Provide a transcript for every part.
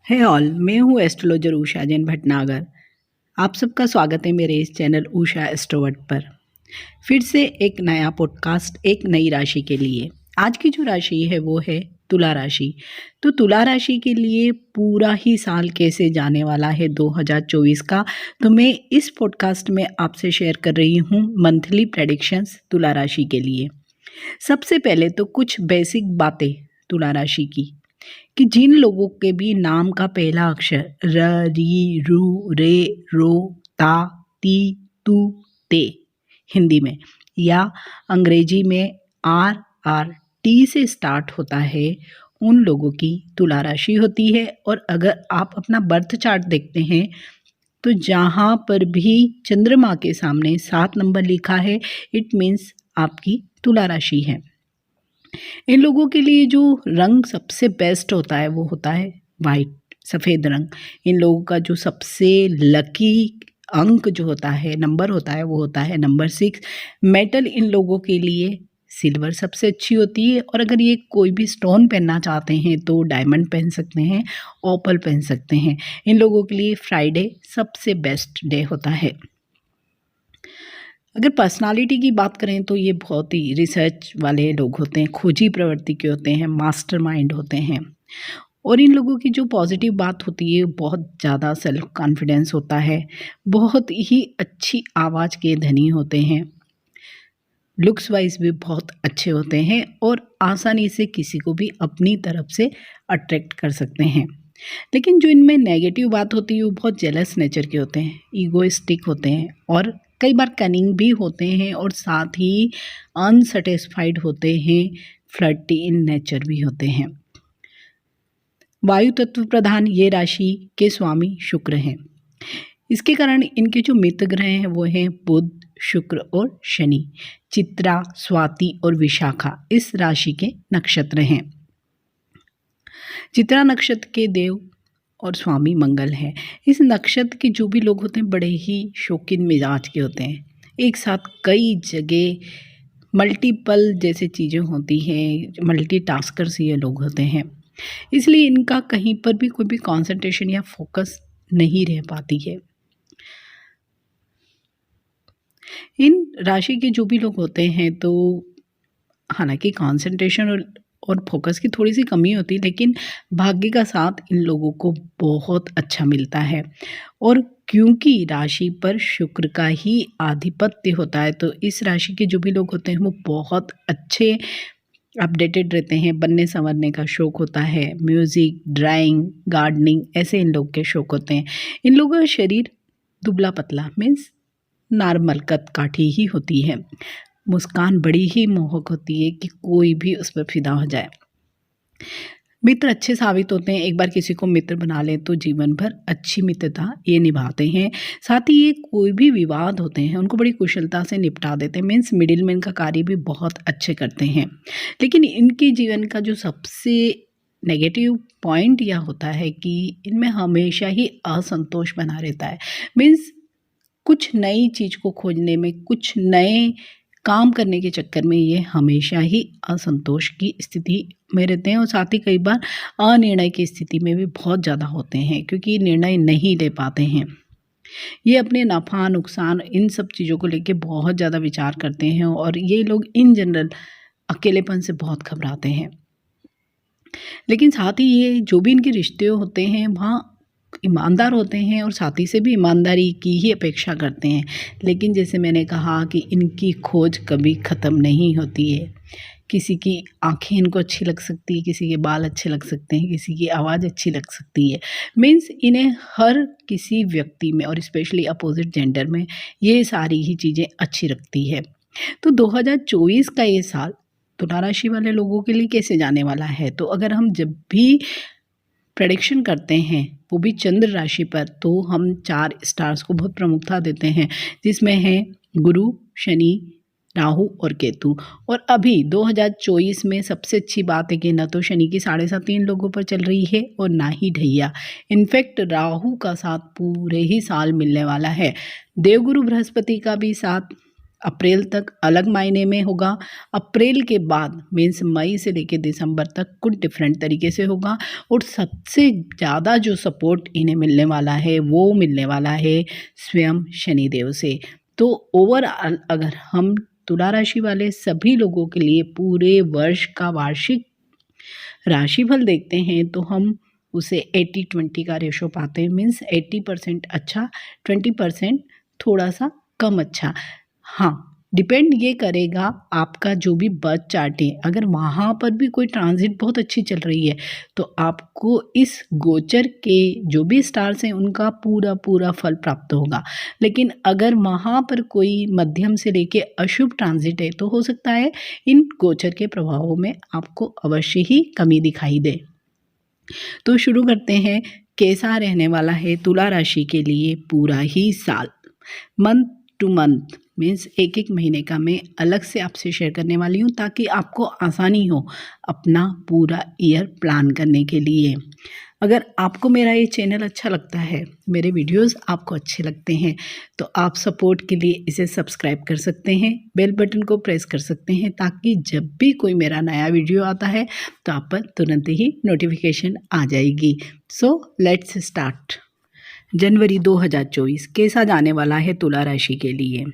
है ऑल, मैं हूँ एस्ट्रोलॉजर उषा जैन भटनागर। आप सबका स्वागत है मेरे इस चैनल उषा एस्ट्रोवर्ट पर। फिर से एक नया पॉडकास्ट एक नई राशि के लिए। आज की जो राशि है वो है तुला राशि। तो तुला राशि के लिए पूरा ही साल कैसे जाने वाला है 2024 का, तो मैं इस पॉडकास्ट में आपसे शेयर कर रही हूँ मंथली प्रेडिक्शंस तुला राशि के लिए। सबसे पहले तो कुछ बेसिक बातें तुला राशि की, कि जिन लोगों के भी नाम का पहला अक्षर र, री, रू, रे, रो, ता, ती, तू, ते हिंदी में या अंग्रेजी में आर आर टी से स्टार्ट होता है, उन लोगों की तुला राशि होती है। और अगर आप अपना बर्थ चार्ट देखते हैं तो जहाँ पर भी चंद्रमा के सामने 7 नंबर लिखा है, इट मीन्स आपकी तुला राशि है। इन लोगों के लिए जो रंग सबसे बेस्ट होता है वो होता है वाइट, सफ़ेद रंग। इन लोगों का जो सबसे लकी अंक जो होता है, नंबर होता है, वो होता है नंबर 6। मेटल इन लोगों के लिए सिल्वर सबसे अच्छी होती है। और अगर ये कोई भी स्टोन पहनना चाहते हैं तो डायमंड पहन सकते हैं, ओपल पहन सकते हैं। इन लोगों के लिए फ्राइडे सबसे बेस्ट डे होता है। अगर पर्सनालिटी की बात करें तो ये बहुत ही रिसर्च वाले लोग होते हैं, खोजी प्रवृत्ति के होते हैं, मास्टरमाइंड होते हैं। और इन लोगों की जो पॉजिटिव बात होती है, बहुत ज़्यादा सेल्फ कॉन्फिडेंस होता है, बहुत ही अच्छी आवाज़ के धनी होते हैं, लुक्स वाइज भी बहुत अच्छे होते हैं और आसानी से किसी को भी अपनी तरफ से अट्रैक्ट कर सकते हैं। लेकिन जो इनमें नेगेटिव बात होती है वो बहुत जेलस नेचर के होते हैं, ईगोइस्टिक होते हैं और कई बार कनिंग भी होते हैं और साथ ही अनसेटिस्फाइड होते हैं, फ्लर्टी इन नेचर भी होते हैं। वायु तत्व प्रधान ये राशि के स्वामी शुक्र हैं। इसके कारण इनके जो मित्र ग्रह हैं वो हैं बुध, शुक्र और शनि। चित्रा, स्वाति और विशाखा इस राशि के नक्षत्र हैं। चित्रा नक्षत्र के देव और स्वामी मंगल है। इस नक्षत्र के जो भी लोग होते हैं बड़े ही शौकीन मिजाज के होते हैं, एक साथ कई जगह मल्टीपल जैसे चीज़ें होती हैं, मल्टीटास्कर्स ये लोग होते हैं। इसलिए इनका कहीं पर भी कोई भी कंसंट्रेशन या फोकस नहीं रह पाती है। इन राशि के जो भी लोग होते हैं तो हालांकि कंसंट्रेशन और फोकस की थोड़ी सी कमी होती है, लेकिन भाग्य का साथ इन लोगों को बहुत अच्छा मिलता है। और क्योंकि राशि पर शुक्र का ही आधिपत्य होता है तो इस राशि के जो भी लोग होते हैं वो बहुत अच्छे अपडेटेड रहते हैं। बनने संवरने का शौक होता है, म्यूज़िक, ड्राइंग, गार्डनिंग, ऐसे इन लोग के शौक होते हैं। इन लोगों का शरीर दुबला पतला मीन्स नॉर्मल कद काठी ही होती है। मुस्कान बड़ी ही मोहक होती है कि कोई भी उस पर फिदा हो जाए। मित्र अच्छे साबित होते हैं, एक बार किसी को मित्र बना ले तो जीवन भर अच्छी मित्रता ये निभाते हैं। साथ ही ये कोई भी विवाद होते हैं उनको बड़ी कुशलता से निपटा देते हैं, मीन्स मिडिल मैन का कार्य भी बहुत अच्छे करते हैं। लेकिन इनके जीवन का जो सबसे नेगेटिव पॉइंट यह होता है कि इनमें हमेशा ही असंतोष बना रहता है। मीन्स कुछ नई चीज़ को खोजने में, कुछ नए काम करने के चक्कर में ये हमेशा ही असंतोष की स्थिति में रहते हैं और साथ ही कई बार अनिर्णय की स्थिति में भी बहुत ज़्यादा होते हैं, क्योंकि निर्णय नहीं ले पाते हैं। ये अपने नफ़ा नुकसान इन सब चीज़ों को लेके बहुत ज़्यादा विचार करते हैं और ये लोग इन जनरल अकेलेपन से बहुत घबराते हैं। लेकिन साथ ही ये जो भी इनके रिश्ते होते हैं वहाँ ईमानदार होते हैं और साथी से भी ईमानदारी की ही अपेक्षा करते हैं। लेकिन जैसे मैंने कहा कि इनकी खोज कभी ख़त्म नहीं होती है। किसी की आँखें इनको अच्छी लग सकती है, किसी के बाल अच्छे लग सकते हैं, किसी की आवाज़ अच्छी लग सकती है। मीन्स इन्हें हर किसी व्यक्ति में और स्पेशली अपोजिट जेंडर में ये सारी ही चीज़ें अच्छी लगती है। तो 2024 का ये साल तुला राशि वाले लोगों के लिए कैसे जाने वाला है, तो अगर हम जब भी प्रेडिक्शन करते हैं वो भी चंद्र राशि पर, तो हम 4 स्टार्स को बहुत प्रमुखता देते हैं, जिसमें हैं गुरु, शनि, राहु और केतु। और अभी 2024 में सबसे अच्छी बात है कि न तो शनि की 7.5 इन लोगों पर चल रही है और ना ही ढैया। इनफैक्ट राहु का साथ पूरे ही साल मिलने वाला है। देवगुरु बृहस्पति का भी साथ अप्रैल तक अलग मायने में होगा। अप्रैल के बाद मीन्स मई से लेकर दिसंबर तक कुछ डिफरेंट तरीके से होगा। और सबसे ज़्यादा जो सपोर्ट इन्हें मिलने वाला है वो मिलने वाला है स्वयं शनिदेव से। तो ओवरऑल अगर हम तुला राशि वाले सभी लोगों के लिए पूरे वर्ष का वार्षिक राशिफल देखते हैं तो हम उसे 80-20 का रेशो पाते हैं। मीन्स 80% अच्छा, 20% थोड़ा सा कम अच्छा। हाँ, डिपेंड ये करेगा आपका जो भी बर्थ चार्ट है, अगर वहाँ पर भी कोई ट्रांजिट बहुत अच्छी चल रही है तो आपको इस गोचर के जो भी स्टार्स हैं उनका पूरा पूरा फल प्राप्त होगा। लेकिन अगर वहाँ पर कोई मध्यम से लेके अशुभ ट्रांजिट है तो हो सकता है इन गोचर के प्रभावों में आपको अवश्य ही कमी दिखाई दे। तो शुरू करते हैं, कैसा रहने वाला है तुला राशि के लिए पूरा ही साल। मंथ टू मंथ मीन्स एक एक महीने का मैं अलग से आपसे शेयर करने वाली हूँ ताकि आपको आसानी हो अपना पूरा ईयर प्लान करने के लिए। अगर आपको मेरा ये चैनल अच्छा लगता है, मेरे वीडियोस आपको अच्छे लगते हैं तो आप सपोर्ट के लिए इसे सब्सक्राइब कर सकते हैं, बेल बटन को प्रेस कर सकते हैं ताकि जब भी कोई मेरा नया वीडियो आता है तो आप पर तुरंत ही नोटिफिकेशन आ जाएगी। So let's start. जनवरी 2024 कैसा जाने वाला है तुला राशि के लिए।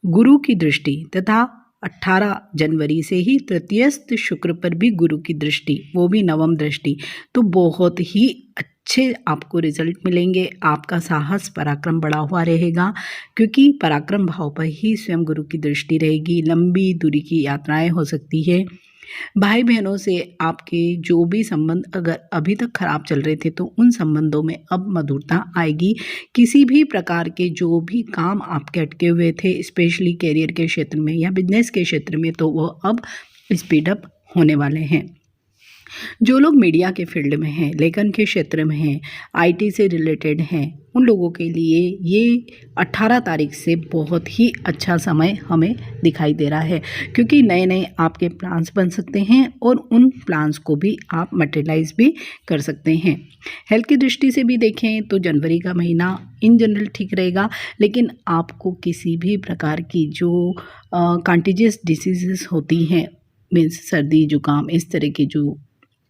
गुरु की दृष्टि तथा 18 जनवरी से ही तृतीयस्थ शुक्र पर भी गुरु की दृष्टि, वो भी नवम दृष्टि, तो बहुत ही अच्छे आपको रिजल्ट मिलेंगे। आपका साहस पराक्रम बढ़ा हुआ रहेगा क्योंकि पराक्रम भाव पर ही स्वयं गुरु की दृष्टि रहेगी। लंबी दूरी की यात्राएं हो सकती है। भाई बहनों से आपके जो भी संबंध अगर अभी तक खराब चल रहे थे तो उन संबंधों में अब मधुरता आएगी। किसी भी प्रकार के जो भी काम आपके अटके हुए थे स्पेशली करियर के क्षेत्र में या बिजनेस के क्षेत्र में तो वो अब स्पीड अप होने वाले हैं। जो लोग मीडिया के फील्ड में हैं, लेखन के क्षेत्र में हैं, आईटी से रिलेटेड हैं, उन लोगों के लिए ये 18 तारीख से बहुत ही अच्छा समय हमें दिखाई दे रहा है क्योंकि नए नए आपके प्लान्स बन सकते हैं और उन प्लान्स को भी आप मटेरियलाइज भी कर सकते हैं। हेल्थ की दृष्टि से भी देखें तो जनवरी का महीना इन जनरल ठीक रहेगा, लेकिन आपको किसी भी प्रकार की जो कंटीजियस डिसीजेस होती हैं मीन्स सर्दी जुकाम इस तरह की जो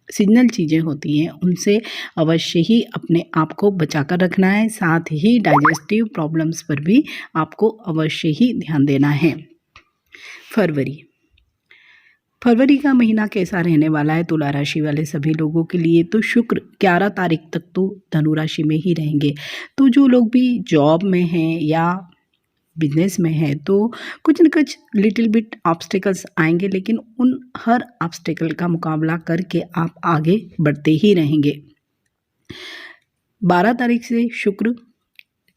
सीजनल चीज़ें होती हैं उनसे अवश्य ही अपने आप को बचा कर रखना है। साथ ही डाइजेस्टिव प्रॉब्लम्स पर भी आपको अवश्य ही ध्यान देना है। फरवरी का महीना कैसा रहने वाला है तुला राशि वाले सभी लोगों के लिए। तो शुक्र 11 तारीख तक तो धनु राशि में ही रहेंगे। तो जो लोग भी जॉब में हैं या बिजनेस में है तो कुछ न कुछ लिटिल बिट ऑब्स्टिकल्स आएंगे, लेकिन उन हर ऑब्स्टिकल का मुकाबला करके आप आगे बढ़ते ही रहेंगे। 12 तारीख से शुक्र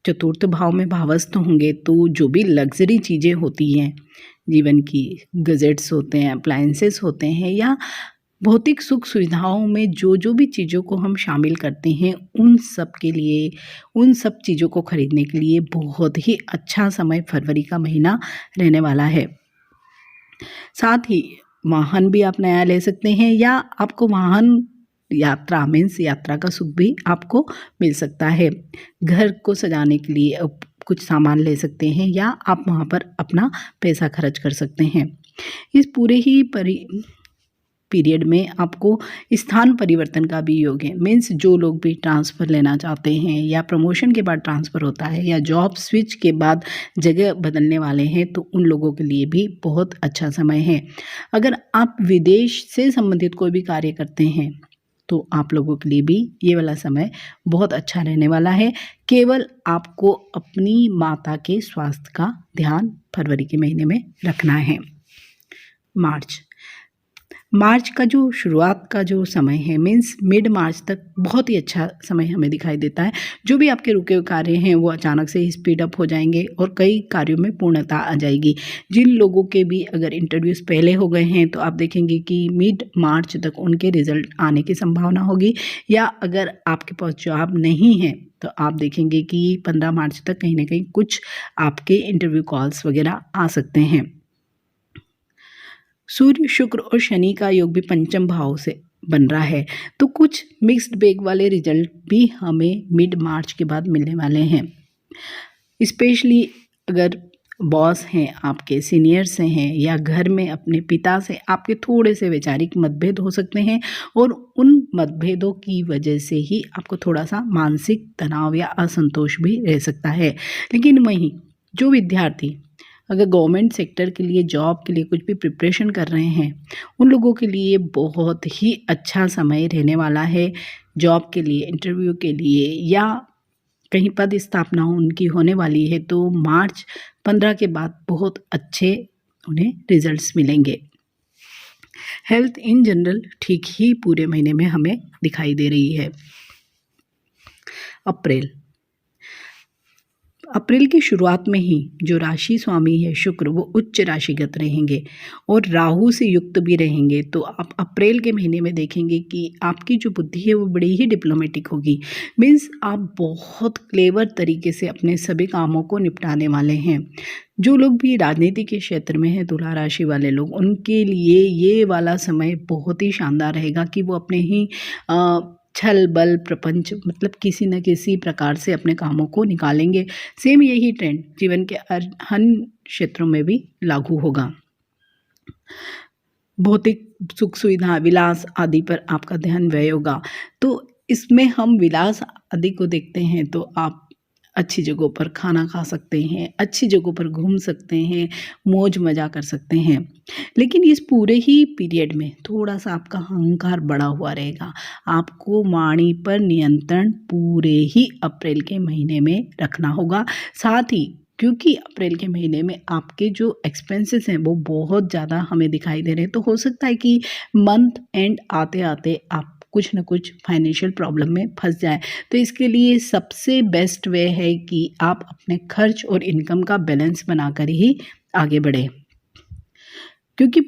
चतुर्थ भाव में भावस्थ होंगे तो जो भी लग्जरी चीज़ें होती हैं जीवन की, गजेट्स होते हैं, अप्लायंसेस होते हैं या भौतिक सुख सुविधाओं में जो जो भी चीज़ों को हम शामिल करते हैं उन सब के लिए, उन सब चीज़ों को खरीदने के लिए बहुत ही अच्छा समय फरवरी का महीना रहने वाला है। साथ ही वाहन भी आप नया ले सकते हैं या आपको वाहन यात्रा मीन्स यात्रा का सुख भी आपको मिल सकता है। घर को सजाने के लिए कुछ सामान ले सकते हैं या आप वहाँ पर अपना पैसा खर्च कर सकते हैं। इस पूरे ही पीरियड में आपको स्थान परिवर्तन का भी योग है। मीन्स जो लोग भी ट्रांसफ़र लेना चाहते हैं या प्रमोशन के बाद ट्रांसफ़र होता है या जॉब स्विच के बाद जगह बदलने वाले हैं तो उन लोगों के लिए भी बहुत अच्छा समय है। अगर आप विदेश से संबंधित कोई भी कार्य करते हैं तो आप लोगों के लिए भी ये वाला समय बहुत अच्छा रहने वाला है। केवल आपको अपनी माता के स्वास्थ्य का ध्यान फरवरी के महीने में रखना है। मार्च का जो शुरुआत का जो समय है मीन्स मिड मार्च तक बहुत ही अच्छा समय हमें दिखाई देता है। जो भी आपके रुके हुए कार्य हैं वो अचानक से ही स्पीड अप हो जाएंगे और कई कार्यों में पूर्णता आ जाएगी। जिन लोगों के भी अगर इंटरव्यूज़ पहले हो गए हैं तो आप देखेंगे कि मिड मार्च तक उनके रिजल्ट आने की संभावना होगी, या अगर आपके पास जॉब नहीं है तो आप देखेंगे कि 15 मार्च तक कहीं ना कहीं कुछ आपके इंटरव्यू कॉल्स वगैरह आ सकते हैं। सूर्य शुक्र और शनि का योग भी पंचम भाव से बन रहा है तो कुछ मिक्स्ड बैग वाले रिजल्ट भी हमें मिड मार्च के बाद मिलने वाले हैं। स्पेशली अगर बॉस हैं, आपके सीनियर्स हैं या घर में अपने पिता से आपके थोड़े से वैचारिक मतभेद हो सकते हैं और उन मतभेदों की वजह से ही आपको थोड़ा-सा मानसिक तनाव या असंतोष भी रह सकता है। लेकिन वहीं जो विद्यार्थी अगर गवर्नमेंट सेक्टर के लिए जॉब के लिए कुछ भी प्रिपरेशन कर रहे हैं, उन लोगों के लिए बहुत ही अच्छा समय रहने वाला है। जॉब के लिए, इंटरव्यू के लिए या कहीं पद स्थापना उनकी होने वाली है तो मार्च 15 के बाद बहुत अच्छे उन्हें रिजल्ट्स मिलेंगे। हेल्थ इन जनरल ठीक ही पूरे महीने में हमें दिखाई दे रही है। अप्रैल की शुरुआत में ही जो राशि स्वामी है शुक्र, वो उच्च राशिगत रहेंगे और राहु से युक्त भी रहेंगे। तो आप अप्रैल के महीने में देखेंगे कि आपकी जो बुद्धि है वो बड़ी ही डिप्लोमेटिक होगी। मीन्स आप बहुत क्लेवर तरीके से अपने सभी कामों को निपटाने वाले हैं। जो लोग भी राजनीति के क्षेत्र में हैं, तुला राशि वाले लोग, उनके लिए ये वाला समय बहुत ही शानदार रहेगा कि वो अपने ही छल बल प्रपंच मतलब किसी न किसी प्रकार से अपने कामों को निकालेंगे। सेम यही ट्रेंड जीवन के अन्य क्षेत्रों में भी लागू होगा। भौतिक सुख सुविधा विलास आदि पर आपका ध्यान व्यय होगा। तो इसमें हम विलास आदि को देखते हैं तो आप अच्छी जगहों पर खाना खा सकते हैं, अच्छी जगहों पर घूम सकते हैं, मौज मज़ा कर सकते हैं। लेकिन इस पूरे ही पीरियड में थोड़ा-सा आपका अहंकार बढ़ा हुआ रहेगा। आपको वाणी पर नियंत्रण पूरे ही अप्रैल के महीने में रखना होगा। साथ ही क्योंकि अप्रैल के महीने में आपके जो एक्सपेंसेस हैं वो बहुत ज़्यादा हमें दिखाई दे रहे हैं, तो हो सकता है कि मंथ एंड आते-आते आप कुछ न कुछ फाइनेंशियल प्रॉब्लम में फँस जाएँ। तो इसके लिए सबसे बेस्ट वे है कि आप अपने खर्च और इनकम का बैलेंस बनाकर ही आगे बढ़ें। क्योंकि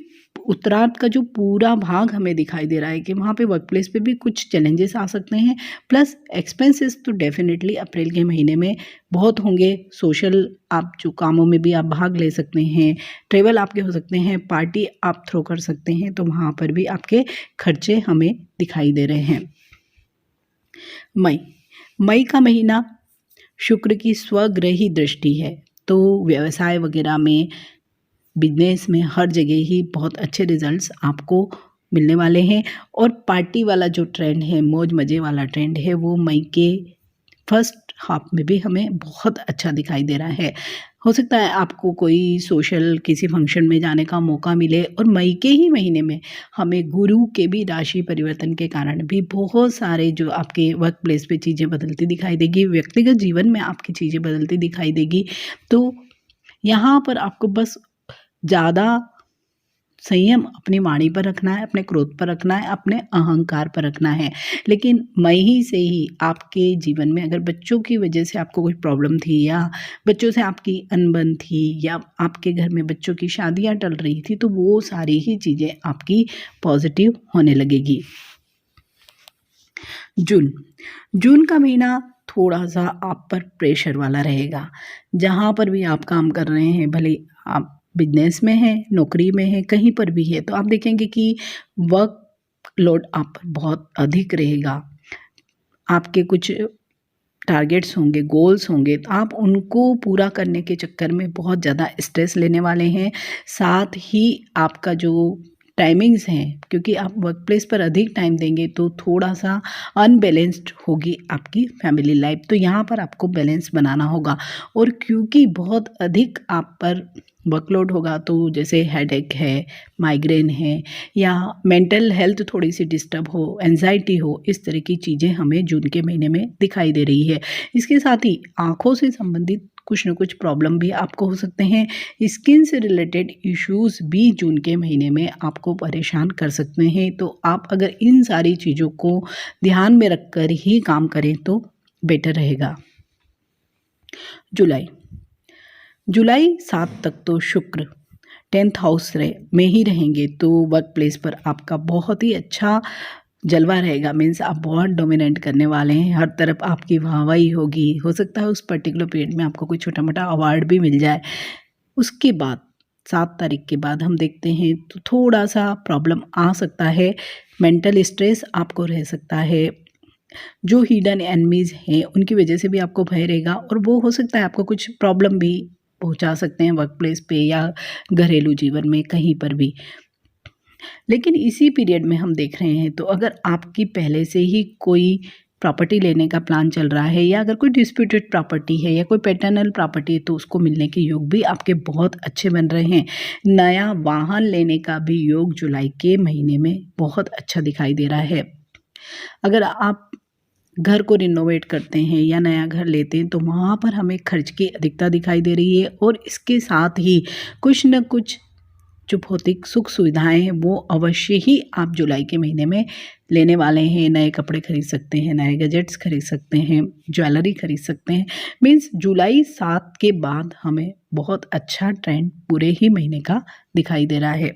उत्तरार्ध का जो पूरा भाग हमें दिखाई दे रहा है कि वहाँ पे वर्क प्लेस पे भी कुछ चैलेंजेस आ सकते हैं, प्लस एक्सपेंसेस तो डेफिनेटली अप्रैल के महीने में बहुत होंगे। सोशल आप जो कामों में भी आप भाग ले सकते हैं, ट्रैवल आपके हो सकते हैं, पार्टी आप थ्रो कर सकते हैं, तो वहाँ पर भी आपके खर्चे हमें दिखाई दे रहे हैं। मई का महीना शुक्र की स्वग्रही दृष्टि है, तो व्यवसाय वगैरह में, बिजनेस में हर जगह ही बहुत अच्छे रिजल्ट्स आपको मिलने वाले हैं। और पार्टी वाला जो ट्रेंड है, मौज मज़े वाला ट्रेंड है, वो मई के फर्स्ट हाफ में भी हमें बहुत अच्छा दिखाई दे रहा है। हो सकता है आपको कोई सोशल किसी फंक्शन में जाने का मौका मिले। और मई के ही महीने में हमें गुरु के भी राशि परिवर्तन के कारण भी बहुत सारे जो आपके वर्क प्लेस पे चीज़ें बदलती दिखाई देगी, व्यक्तिगत जीवन में आपकी चीज़ें बदलती दिखाई देगी। तो यहाँ पर आपको बस ज़्यादा संयम अपनी वाणी पर रखना है, अपने क्रोध पर रखना है, अपने अहंकार पर रखना है। लेकिन मई से ही आपके जीवन में अगर बच्चों की वजह से आपको कोई प्रॉब्लम थी या बच्चों से आपकी अनबन थी या आपके घर में बच्चों की शादियां टल रही थी, तो वो सारी ही चीज़ें आपकी पॉजिटिव होने लगेगी। जून का महीना थोड़ा-सा आप पर प्रेशर वाला रहेगा। जहाँ पर भी आप काम कर रहे हैं, भले आप बिज़नेस में हैं, नौकरी में हैं, कहीं पर भी है, तो आप देखेंगे कि वर्कलोड आप पर बहुत अधिक रहेगा। आपके कुछ टारगेट्स होंगे, गोल्स होंगे, तो आप उनको पूरा करने के चक्कर में बहुत ज़्यादा स्ट्रेस लेने वाले हैं। साथ ही आपका जो टाइमिंग्स हैं, क्योंकि आप वर्क प्लेस पर अधिक टाइम देंगे तो थोड़ा-सा अनबैलेंस्ड होगी आपकी फैमिली लाइफ। तो यहाँ पर आपको बैलेंस बनाना होगा। और क्योंकि बहुत अधिक आप पर वर्कलोड होगा, तो जैसे हेडेक है, माइग्रेन है या मेंटल हेल्थ थोड़ी सी डिस्टर्ब हो, एंजाइटी हो, इस तरह की चीज़ें हमें जून के महीने में दिखाई दे रही है। इसके साथ ही आँखों से संबंधित कुछ न कुछ प्रॉब्लम भी आपको हो सकते हैं। स्किन से रिलेटेड इश्यूज़ भी जून के महीने में आपको परेशान कर सकते हैं। तो आप अगर इन सारी चीज़ों को ध्यान में रखकर ही काम करें तो बेटर रहेगा। जुलाई 7 तक तो शुक्र 10th हाउस में ही रहेंगे, तो वर्क प्लेस पर आपका बहुत ही अच्छा जलवा रहेगा। मीन्स आप बहुत डोमिनेट करने वाले हैं, हर तरफ आपकी वाहवाही होगी। हो सकता है उस पर्टिकुलर पीरियड में आपको कोई छोटा मोटा अवार्ड भी मिल जाए। उसके बाद 7 तारीख के बाद हम देखते हैं तो थोड़ा सा प्रॉब्लम आ सकता है, मेंटल स्ट्रेस आपको रह सकता है। जो हिडन एनिमीज़ हैं उनकी वजह से भी आपको भय रहेगा और वो हो सकता है आपको कुछ प्रॉब्लम भी पहुंचा सकते हैं वर्क प्लेस पे या घरेलू जीवन में कहीं पर भी। लेकिन इसी पीरियड में हम देख रहे हैं तो अगर आपकी पहले से ही कोई प्रॉपर्टी लेने का प्लान चल रहा है या अगर कोई डिस्प्यूटेड प्रॉपर्टी है या कोई पैटर्नल प्रॉपर्टी है तो उसको मिलने के योग भी आपके बहुत अच्छे बन रहे हैं। नया वाहन लेने का भी योग जुलाई के महीने में बहुत अच्छा दिखाई दे रहा है। अगर आप घर को रिनोवेट करते हैं या नया घर लेते हैं तो वहाँ पर हमें खर्च की अधिकता दिखाई दे रही है और इसके साथ ही कुछ न कुछ जो भौतिक सुख सुविधाएं हैं वो अवश्य ही आप जुलाई के महीने में लेने वाले हैं। नए कपड़े खरीद सकते हैं, नए गैजेट्स खरीद सकते हैं, ज्वेलरी खरीद सकते हैं। मीन्स जुलाई 7 के बाद हमें बहुत अच्छा ट्रेंड पूरे ही महीने का दिखाई दे रहा है।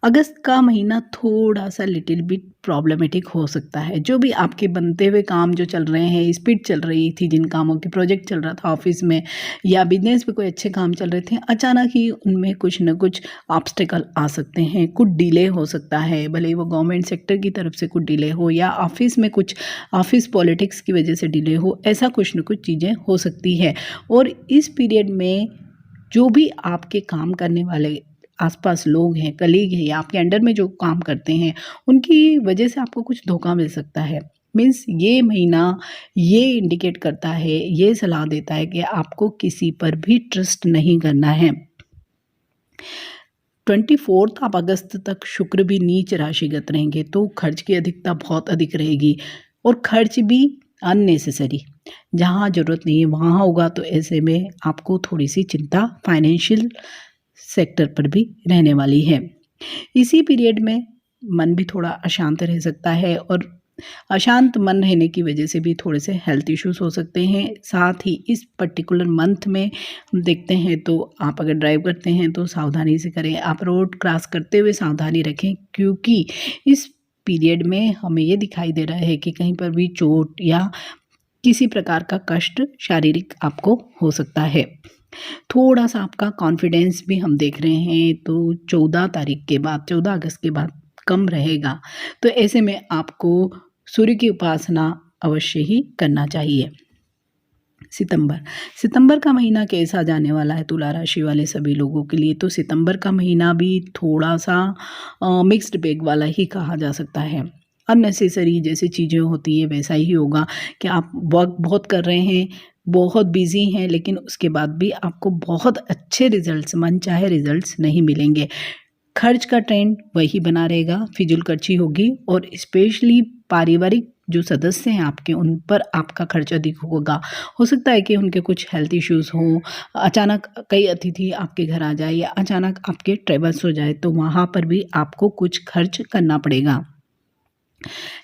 अगस्त का महीना थोड़ा सा लिटिल बिट प्रॉब्लमेटिक हो सकता है। जो भी आपके बनते हुए काम जो चल रहे हैं, स्पीड चल रही थी, जिन कामों की प्रोजेक्ट चल रहा था ऑफिस में या बिजनेस पे कोई अच्छे काम चल रहे थे, अचानक ही उनमें कुछ न कुछ ऑब्स्टेकल आ सकते हैं, कुछ डिले हो सकता है। भले ही वो गवर्नमेंट सेक्टर की तरफ से कुछ डिले हो या ऑफिस में कुछ ऑफिस पॉलिटिक्स की वजह से डिले हो, ऐसा कुछ न कुछ चीज़ें हो सकती है। और इस पीरियड में जो भी आपके काम करने वाले आसपास लोग हैं, कलीग हैं या आपके अंडर में जो काम करते हैं, उनकी वजह से आपको कुछ धोखा मिल सकता है। मीन्स ये महीना ये इंडिकेट करता है, ये सलाह देता है कि आपको किसी पर भी ट्रस्ट नहीं करना है। 24 आप अगस्त तक शुक्र भी नीच राशिगत रहेंगे तो खर्च की अधिकता बहुत अधिक रहेगी और खर्च भी अननेसेसरी, जहाँ ज़रूरत नहीं है वहाँ होगा। तो ऐसे में आपको थोड़ी सी चिंता फाइनेंशियल सेक्टर पर भी रहने वाली है। इसी पीरियड में मन भी थोड़ा अशांत रह सकता है और अशांत मन रहने की वजह से भी थोड़े से हेल्थ इश्यूज हो सकते हैं। साथ ही इस पर्टिकुलर मंथ में हम देखते हैं तो आप अगर ड्राइव करते हैं तो सावधानी से करें, आप रोड क्रॉस करते हुए सावधानी रखें, क्योंकि इस पीरियड में हमें ये दिखाई दे रहा है कि कहीं पर भी चोट या किसी प्रकार का कष्ट शारीरिक आपको हो सकता है। थोड़ा सा आपका कॉन्फिडेंस भी हम देख रहे हैं तो 14 अगस्त के बाद कम रहेगा। तो ऐसे में आपको सूर्य की उपासना अवश्य ही करना चाहिए। सितंबर का महीना कैसा जाने वाला है तुला राशि वाले सभी लोगों के लिए? तो सितंबर का महीना भी थोड़ा सा मिक्स्ड बैग वाला ही कहा जा सकता है। अननेसेसरी जैसी चीज़ें होती है वैसा ही होगा कि आप वर्क बहुत कर रहे हैं, बहुत बिजी हैं, लेकिन उसके बाद भी आपको बहुत अच्छे रिजल्ट्स, मनचाहे रिजल्ट्स नहीं मिलेंगे। खर्च का ट्रेंड वही बना रहेगा, फिजूल खर्ची होगी और स्पेशली पारिवारिक जो सदस्य हैं आपके, उन पर आपका खर्च अधिक होगा। हो सकता है कि उनके कुछ हेल्थ इश्यूज़ हों, अचानक कई अतिथि आपके घर आ जाए या अचानक आपके ट्रेवल्स हो जाए तो वहाँ पर भी आपको कुछ खर्च करना पड़ेगा।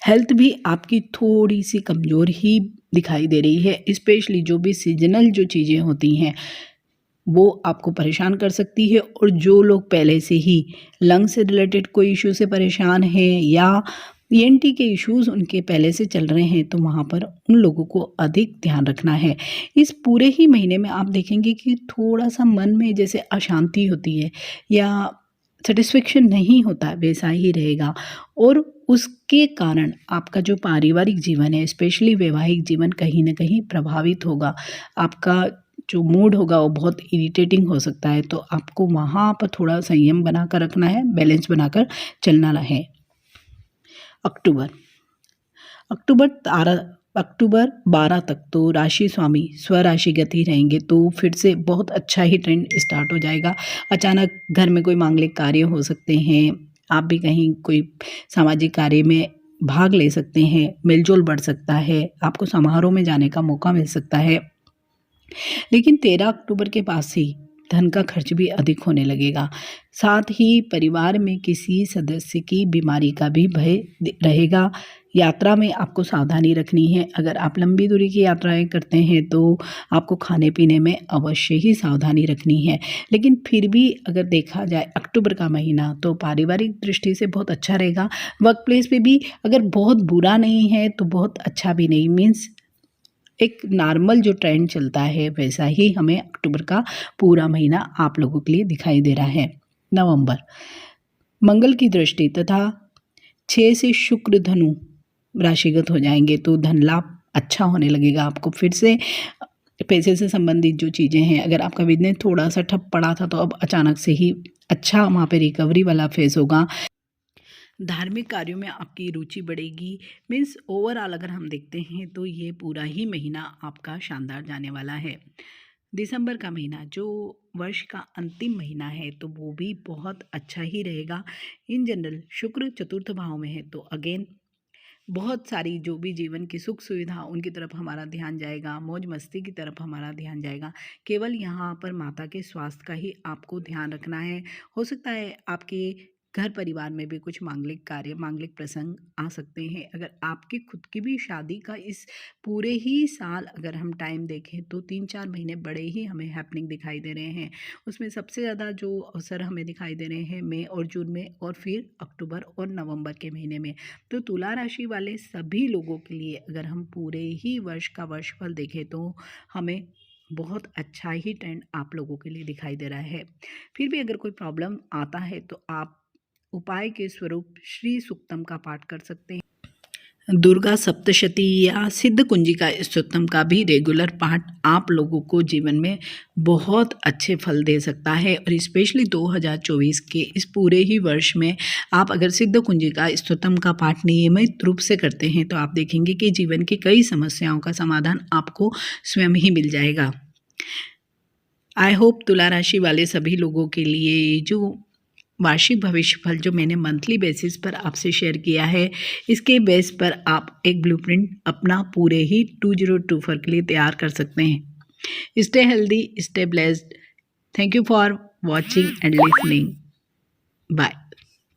हेल्थ भी आपकी थोड़ी सी कमज़ोर ही दिखाई दे रही है। स्पेशली जो भी सीजनल जो चीज़ें होती हैं वो आपको परेशान कर सकती है। और जो लोग पहले से ही लंग से रिलेटेड कोई इशू से परेशान हैं या ईएनटी के इश्यूज़ उनके पहले से चल रहे हैं तो वहाँ पर उन लोगों को अधिक ध्यान रखना है। इस पूरे ही महीने में आप देखेंगे कि थोड़ा सा मन में जैसे अशांति होती है या सेटिस्फेक्शन नहीं होता वैसा ही रहेगा और उसके कारण आपका जो पारिवारिक जीवन है, स्पेशली वैवाहिक जीवन, कहीं ना कहीं प्रभावित होगा। आपका जो मूड होगा वो बहुत इरिटेटिंग हो सकता है, तो आपको वहाँ पर थोड़ा संयम बनाकर रखना है, बैलेंस बनाकर चलना है। अक्टूबर 12 तक तो राशि स्वामी स्वराशि गति रहेंगे तो फिर से बहुत अच्छा ही ट्रेंड स्टार्ट हो जाएगा। अचानक घर में कोई मांगलिक कार्य हो सकते हैं, आप भी कहीं कोई सामाजिक कार्य में भाग ले सकते हैं, मेलजोल बढ़ सकता है, आपको समारोह में जाने का मौका मिल सकता है। लेकिन 13 अक्टूबर के पास से धन का खर्च भी अधिक होने लगेगा। साथ ही परिवार में किसी सदस्य की बीमारी का भी भय रहेगा। यात्रा में आपको सावधानी रखनी है। अगर आप लंबी दूरी की यात्राएं करते हैं तो आपको खाने पीने में अवश्य ही सावधानी रखनी है। लेकिन फिर भी अगर देखा जाए अक्टूबर का महीना तो पारिवारिक दृष्टि से बहुत अच्छा रहेगा। वर्क प्लेस पे भी अगर बहुत बुरा नहीं है तो बहुत अच्छा भी नहीं, मीन्स एक नॉर्मल जो ट्रेंड चलता है वैसा ही हमें अक्टूबर का पूरा महीना आप लोगों के लिए दिखाई दे रहा है। नवंबर, मंगल की दृष्टि तथा 6 से शुक्र धनु राशिगत हो जाएंगे तो धन लाभ अच्छा होने लगेगा। आपको फिर से पैसे से संबंधित जो चीज़ें हैं, अगर आपका बिज़नेस थोड़ा-सा ठप पड़ा था तो अब अचानक से ही अच्छा वहाँ पे रिकवरी वाला फ़ेज़ होगा। धार्मिक कार्यों में आपकी रुचि बढ़ेगी। मीन्स ओवरऑल अगर हम देखते हैं तो ये पूरा ही महीना आपका शानदार जाने वाला है। दिसंबर का महीना जो वर्ष का अंतिम महीना है तो वो भी बहुत अच्छा ही रहेगा। इन जनरल शुक्र चतुर्थ भाव में है तो अगेन बहुत सारी जो भी जीवन की सुख सुविधा उनकी तरफ हमारा ध्यान जाएगा, मौज मस्ती की तरफ हमारा ध्यान जाएगा। केवल यहाँ पर माता के स्वास्थ्य का ही आपको ध्यान रखना है। हो सकता है आपके घर परिवार में भी कुछ मांगलिक कार्य, मांगलिक प्रसंग आ सकते हैं। अगर आपकी खुद की भी शादी का इस पूरे ही साल अगर हम टाइम देखें तो 3-4 महीने बड़े ही हमें हैपनिंग दिखाई दे रहे हैं। उसमें सबसे ज़्यादा जो अवसर हमें दिखाई दे रहे हैं मई और जून में, और फिर अक्टूबर और नवंबर के महीने में। तो तुला राशि वाले सभी लोगों के लिए अगर हम पूरे ही वर्ष का वर्षफल देखें तो हमें बहुत अच्छा ही ट्रेंड आप लोगों के लिए दिखाई दे रहा है। फिर भी अगर कोई प्रॉब्लम आता है तो आप उपाय के स्वरूप श्री सूक्तम का पाठ कर सकते हैं। दुर्गा सप्तशती या सिद्ध कुंजिका स्तोत्रम का भी रेगुलर पाठ आप लोगों को जीवन में बहुत अच्छे फल दे सकता है। और स्पेशली 2024 के इस पूरे ही वर्ष में आप अगर सिद्ध कुंजिका स्तोत्रम का पाठ नियमित रूप से करते हैं तो आप देखेंगे कि जीवन की कई समस्याओं का समाधान आपको स्वयं ही मिल जाएगा। आई होप तुला राशि वाले सभी लोगों के लिए जो वार्षिक भविष्य फल जो मैंने मंथली बेसिस पर आपसे शेयर किया है, इसके बेस पर आप एक ब्लूप्रिंट अपना पूरे ही 2024 के लिए तैयार कर सकते हैं। Stay healthy, stay blessed. Thank you for watching and listening. Bye.